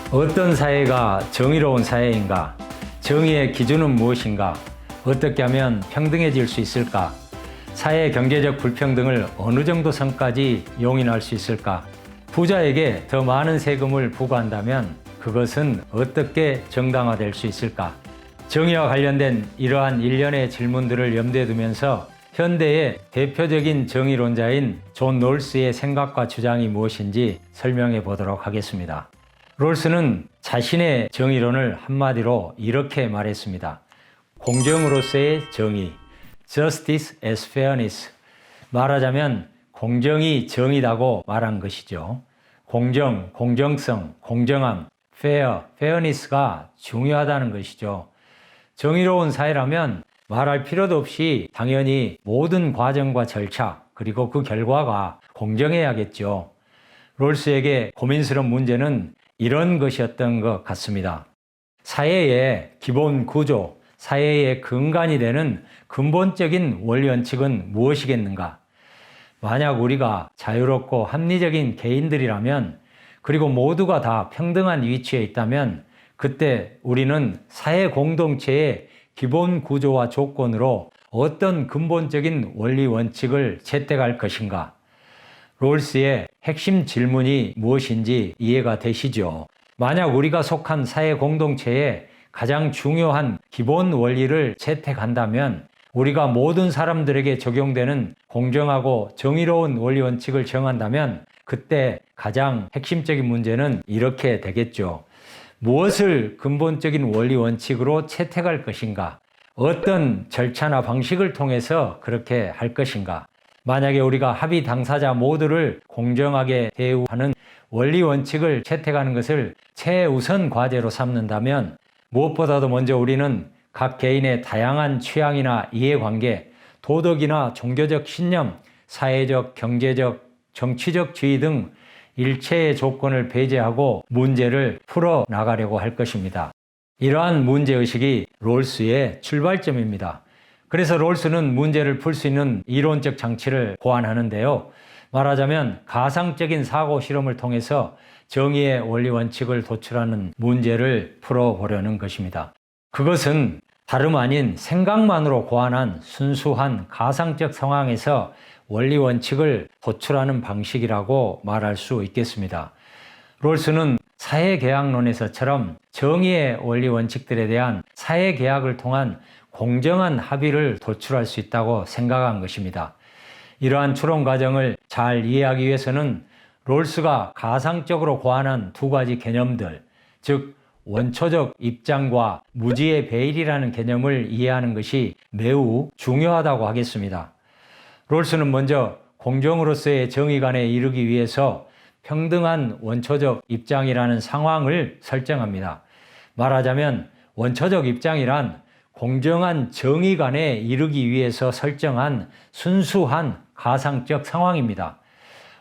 어떤 사회가 정의로운 사회인가? 정의의 기준은 무엇인가? 어떻게 하면 평등해질 수 있을까? 사회 경제적 불평등을 어느 정도 선까지 용인할 수 있을까? 부자에게 더 많은 세금을 부과한다면 그것은 어떻게 정당화될 수 있을까? 정의와 관련된 이러한 일련의 질문들을 염두에 두면서 현대의 대표적인 정의론자인 존 롤스의 생각과 주장이 무엇인지 설명해 보도록 하겠습니다. 롤스는 자신의 정의론을 한마디로 이렇게 말했습니다. 공정으로서의 정의, justice as fairness. 말하자면 공정이 정의다고 말한 것이죠. 공정, 공정성, 공정함, fairness가 중요하다는 것이죠. 정의로운 사회라면 말할 필요도 없이 당연히 모든 과정과 절차, 그리고 그 결과가 공정해야겠죠. 롤스에게 고민스러운 문제는 이런 것이었던 것 같습니다. 사회의 기본 구조, 사회의 근간이 되는 근본적인 원리 원칙은 무엇이겠는가? 만약 우리가 자유롭고 합리적인 개인들이라면, 그리고 모두가 다 평등한 위치에 있다면 그때 우리는 사회 공동체의 기본 구조와 조건으로 어떤 근본적인 원리 원칙을 채택할 것인가? 롤스의 핵심 질문이 무엇인지 이해가 되시죠? 만약 우리가 속한 사회 공동체에 가장 중요한 기본 원리를 채택한다면 우리가 모든 사람들에게 적용되는 공정하고 정의로운 원리 원칙을 정한다면 그때 가장 핵심적인 문제는 이렇게 되겠죠. 무엇을 근본적인 원리 원칙으로 채택할 것인가? 어떤 절차나 방식을 통해서 그렇게 할 것인가? 만약에 우리가 합의 당사자 모두를 공정하게 대우하는 원리 원칙을 채택하는 것을 최우선 과제로 삼는다면 무엇보다도 먼저 우리는 각 개인의 다양한 취향이나 이해관계, 도덕이나 종교적 신념, 사회적, 경제적, 정치적 지위 등 일체의 조건을 배제하고 문제를 풀어나가려고 할 것입니다. 이러한 문제의식이 롤스의 출발점입니다. 그래서 롤스는 문제를 풀 수 있는 이론적 장치를 고안하는데요. 말하자면 가상적인 사고 실험을 통해서 정의의 원리 원칙을 도출하는 문제를 풀어보려는 것입니다. 그것은 다름 아닌 생각만으로 고안한 순수한 가상적 상황에서 원리 원칙을 도출하는 방식이라고 말할 수 있겠습니다. 롤스는 사회계약론에서처럼 정의의 원리 원칙들에 대한 사회계약을 통한 공정한 합의를 도출할 수 있다고 생각한 것입니다. 이러한 추론 과정을 잘 이해하기 위해서는 롤스가 가상적으로 고안한 두 가지 개념들, 즉 원초적 입장과 무지의 배일이라는 개념을 이해하는 것이 매우 중요하다고 하겠습니다. 롤스는 먼저 공정으로서의 정의관에 이르기 위해서 평등한 원초적 입장이라는 상황을 설정합니다. 말하자면 원초적 입장이란 공정한 정의관에 이르기 위해서 설정한 순수한 가상적 상황입니다.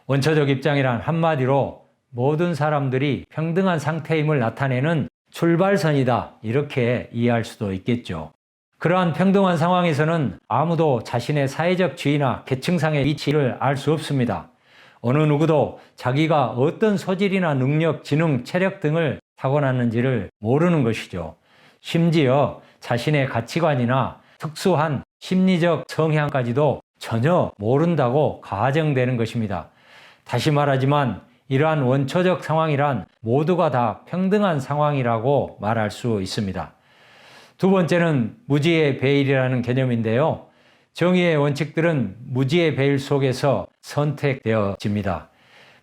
원초적 입장이란 한마디로 모든 사람들이 평등한 상태임을 나타내는 출발선이다, 이렇게 이해할 수도 있겠죠. 그러한 평등한 상황에서는 아무도 자신의 사회적 지위나 계층상의 위치를 알 수 없습니다. 어느 누구도 자기가 어떤 소질이나 능력, 지능, 체력 등을 타고났는지를 모르는 것이죠. 심지어 자신의 가치관이나 특수한 심리적 성향까지도 전혀 모른다고 가정되는 것입니다. 다시 말하지만 이러한 원초적 상황이란 모두가 다 평등한 상황이라고 말할 수 있습니다. 두 번째는 무지의 배일이라는 개념인데요. 정의의 원칙들은 무지의 배일 속에서 선택되어집니다.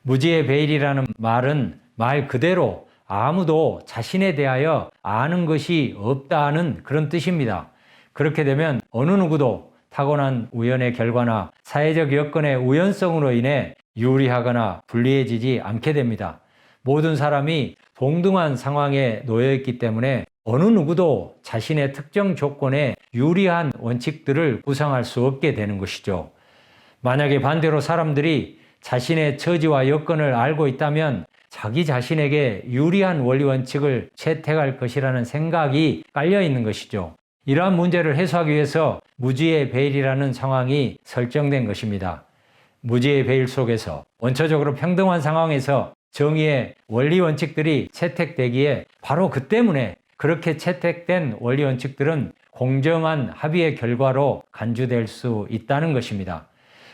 무지의 배일이라는 말은 말 그대로 아무도 자신에 대하여 아는 것이 없다는 그런 뜻입니다. 그렇게 되면 어느 누구도 타고난 우연의 결과나 사회적 여건의 우연성으로 인해 유리하거나 불리해지지 않게 됩니다. 모든 사람이 동등한 상황에 놓여 있기 때문에 어느 누구도 자신의 특정 조건에 유리한 원칙들을 구상할 수 없게 되는 것이죠. 만약에 반대로 사람들이 자신의 처지와 여건을 알고 있다면 자기 자신에게 유리한 원리 원칙을 채택할 것이라는 생각이 깔려 있는 것이죠. 이러한 문제를 해소하기 위해서 무지의 배일이라는 상황이 설정된 것입니다. 무지의 배일 속에서 원초적으로 평등한 상황에서 정의의 원리 원칙들이 채택되기에 바로 그 때문에 그렇게 채택된 원리 원칙들은 공정한 합의의 결과로 간주될 수 있다는 것입니다.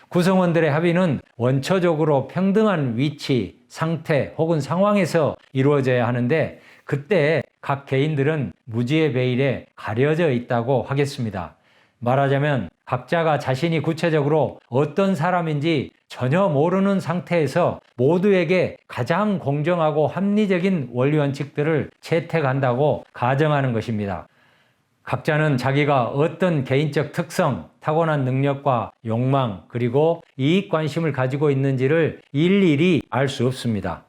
구성원들의 합의는 원초적으로 평등한 위치, 상태 혹은 상황에서 이루어져야 하는데 그때 각 개인들은 무지의 베일에 가려져 있다고 하겠습니다. 말하자면 각자가 자신이 구체적으로 어떤 사람인지 전혀 모르는 상태에서 모두에게 가장 공정하고 합리적인 원리 원칙들을 채택한다고 가정하는 것입니다. 각자는 자기가 어떤 개인적 특성, 타고난 능력과 욕망, 그리고 이익 관심을 가지고 있는지를 일일이 알 수 없습니다.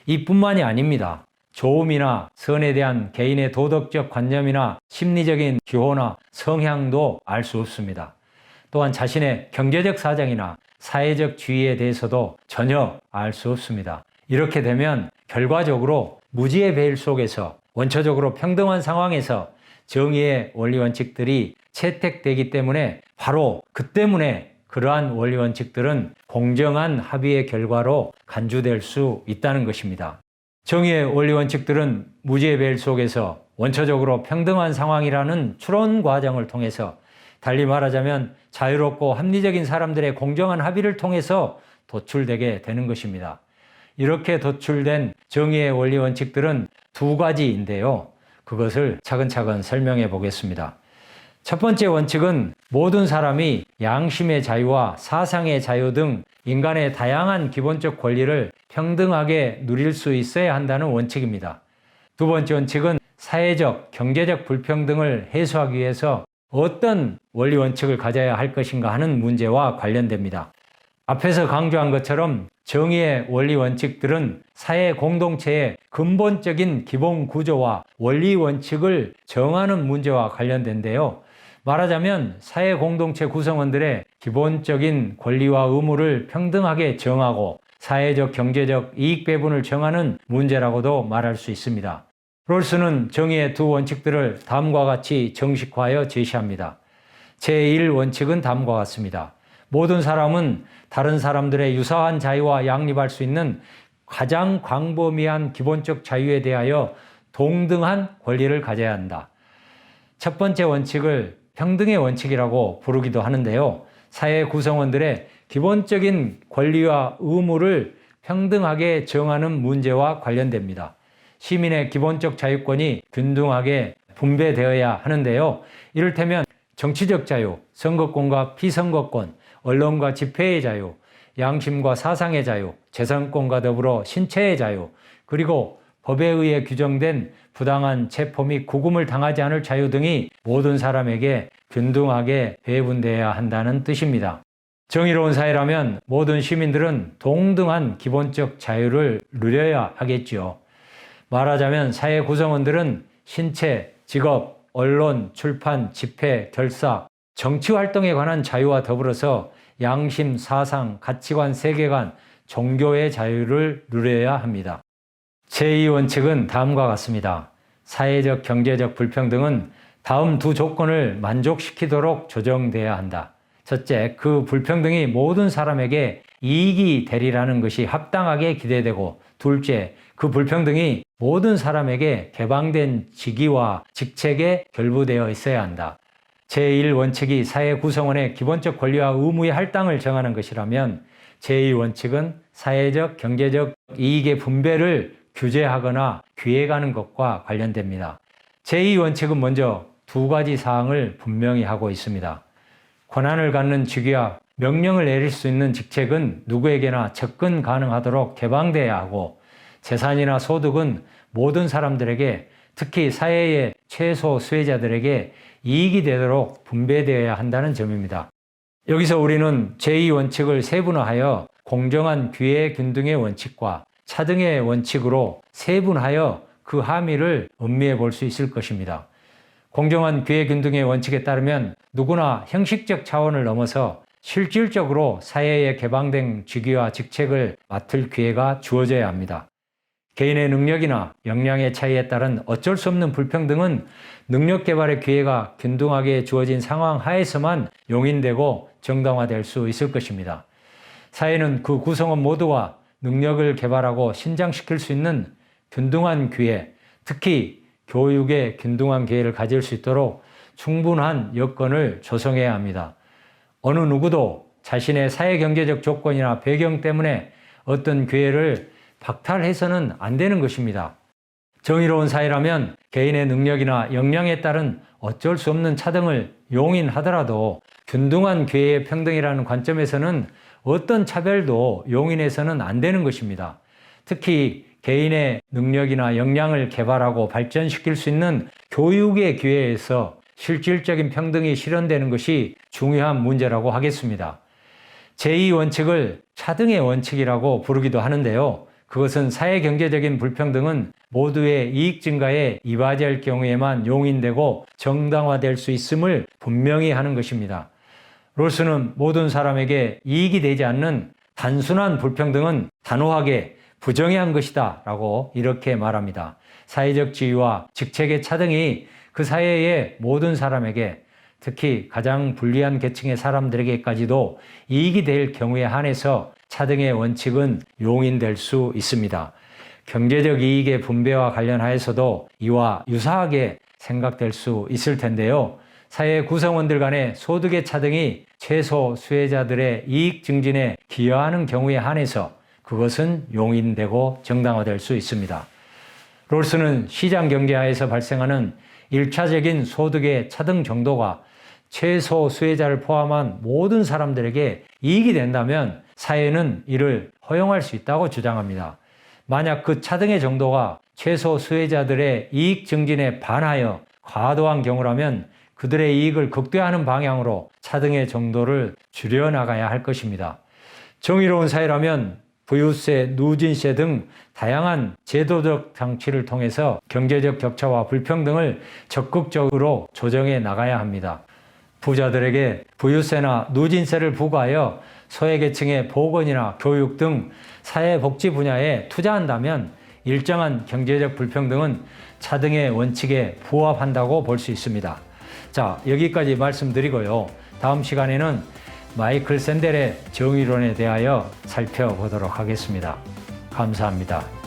이뿐만이 아닙니다. 좋음이나 선에 대한 개인의 도덕적 관념이나 심리적인 기호나 성향도 알 수 없습니다. 또한 자신의 경제적 사정이나 사회적 지위에 대해서도 전혀 알 수 없습니다. 이렇게 되면 결과적으로 무지의 베일 속에서 원초적으로 평등한 상황에서 정의의 원리 원칙들이 채택되기 때문에 바로 그 때문에 그러한 원리 원칙들은 공정한 합의의 결과로 간주될 수 있다는 것입니다. 정의의 원리 원칙들은 무지의 베일 속에서 원초적으로 평등한 상황이라는 추론 과정을 통해서 달리 말하자면 자유롭고 합리적인 사람들의 공정한 합의를 통해서 도출되게 되는 것입니다. 이렇게 도출된 정의의 원리 원칙들은 두 가지인데요. 그것을 차근차근 설명해 보겠습니다. 첫 번째 원칙은 모든 사람이 양심의 자유와 사상의 자유 등 인간의 다양한 기본적 권리를 평등하게 누릴 수 있어야 한다는 원칙입니다. 두 번째 원칙은 사회적, 경제적 불평등을 해소하기 위해서 어떤 원리 원칙을 가져야 할 것인가 하는 문제와 관련됩니다. 앞에서 강조한 것처럼 정의의 원리 원칙들은 사회 공동체의 근본적인 기본 구조와 원리 원칙을 정하는 문제와 관련된데요. 말하자면 사회 공동체 구성원들의 기본적인 권리와 의무를 평등하게 정하고 사회적, 경제적 이익 배분을 정하는 문제라고도 말할 수 있습니다. 롤스는 정의의 두 원칙들을 다음과 같이 정식화하여 제시합니다. 제1원칙은 다음과 같습니다. 모든 사람은 다른 사람들의 유사한 자유와 양립할 수 있는 가장 광범위한 기본적 자유에 대하여 동등한 권리를 가져야 한다. 첫 번째 원칙을 평등의 원칙이라고 부르기도 하는데요. 사회 구성원들의 기본적인 권리와 의무를 평등하게 정하는 문제와 관련됩니다. 시민의 기본적 자유권이 균등하게 분배되어야 하는데요. 이를테면 정치적 자유, 선거권과 피선거권, 언론과 집회의 자유, 양심과 사상의 자유, 재산권과 더불어 신체의 자유, 그리고 법에 의해 규정된 부당한 체포 및 구금을 당하지 않을 자유 등이 모든 사람에게 균등하게 배분되어야 한다는 뜻입니다. 정의로운 사회라면 모든 시민들은 동등한 기본적 자유를 누려야 하겠지요. 말하자면 사회 구성원들은 신체, 직업, 언론, 출판, 집회, 결사, 정치 활동에 관한 자유와 더불어서 양심, 사상, 가치관, 세계관, 종교의 자유를 누려야 합니다. 제2원칙은 다음과 같습니다. 사회적, 경제적 불평등은 다음 두 조건을 만족시키도록 조정돼야 한다. 첫째, 그 불평등이 모든 사람에게 이익이 되리라는 것이 합당하게 기대되고, 둘째, 그 불평등이 모든 사람에게 개방된 직위와 직책에 결부되어 있어야 한다. 제1원칙이 사회 구성원의 기본적 권리와 의무의 할당을 정하는 것이라면 제2원칙은 사회적, 경제적 이익의 분배를 규제하거나 기획하는 것과 관련됩니다. 제2원칙은 먼저 두 가지 사항을 분명히 하고 있습니다. 권한을 갖는 직위와 명령을 내릴 수 있는 직책은 누구에게나 접근 가능하도록 개방돼야 하고, 재산이나 소득은 모든 사람들에게, 특히 사회의 최소 수혜자들에게 이익이 되도록 분배되어야 한다는 점입니다. 여기서 우리는 제2원칙을 세분화하여 공정한 기회 균등의 원칙과 차등의 원칙으로 세분하여 그 함의를 음미해 볼 수 있을 것입니다. 공정한 기회 균등의 원칙에 따르면 누구나 형식적 차원을 넘어서 실질적으로 사회에 개방된 직위와 직책을 맡을 기회가 주어져야 합니다. 개인의 능력이나 역량의 차이에 따른 어쩔 수 없는 불평등은 능력 개발의 기회가 균등하게 주어진 상황 하에서만 용인되고 정당화될 수 있을 것입니다. 사회는 그 구성원 모두가 능력을 개발하고 신장시킬 수 있는 균등한 기회, 특히 교육의 균등한 기회를 가질 수 있도록 충분한 여건을 조성해야 합니다. 어느 누구도 자신의 사회경제적 조건이나 배경 때문에 어떤 기회를 박탈해서는 안 되는 것입니다. 정의로운 사회라면 개인의 능력이나 역량에 따른 어쩔 수 없는 차등을 용인하더라도 균등한 기회의 평등이라는 관점에서는 어떤 차별도 용인해서는 안 되는 것입니다. 특히 개인의 능력이나 역량을 개발하고 발전시킬 수 있는 교육의 기회에서 실질적인 평등이 실현되는 것이 중요한 문제라고 하겠습니다. 제2원칙을 차등의 원칙이라고 부르기도 하는데요. 그것은 사회경제적인 불평등은 모두의 이익 증가에 이바지할 경우에만 용인되고 정당화될 수 있음을 분명히 하는 것입니다. 롤스는 모든 사람에게 이익이 되지 않는 단순한 불평등은 단호하게 부정해한 것이다 라고 이렇게 말합니다. 사회적 지위와 직책의 차등이 그 사회의 모든 사람에게, 특히 가장 불리한 계층의 사람들에게까지도 이익이 될 경우에 한해서 차등의 원칙은 용인될 수 있습니다. 경제적 이익의 분배와 관련하여서도 이와 유사하게 생각될 수 있을 텐데요. 사회 구성원들 간의 소득의 차등이 최소 수혜자들의 이익 증진에 기여하는 경우에 한해서 그것은 용인되고 정당화될 수 있습니다. 롤스는 시장 경제하에서 발생하는 1차적인 소득의 차등 정도가 최소 수혜자를 포함한 모든 사람들에게 이익이 된다면 사회는 이를 허용할 수 있다고 주장합니다. 만약 그 차등의 정도가 최소 수혜자들의 이익 증진에 반하여 과도한 경우라면 그들의 이익을 극대화하는 방향으로 차등의 정도를 줄여나가야 할 것입니다. 정의로운 사회라면 부유세, 누진세 등 다양한 제도적 장치를 통해서 경제적 격차와 불평등을 적극적으로 조정해 나가야 합니다. 부자들에게 부유세나 누진세를 부과하여 소외계층의 보건이나 교육 등 사회복지 분야에 투자한다면 일정한 경제적 불평등은 차등의 원칙에 부합한다고 볼 수 있습니다. 자, 여기까지 말씀드리고요. 다음 시간에는 마이클 샌델의 정의론에 대하여 살펴보도록 하겠습니다. 감사합니다.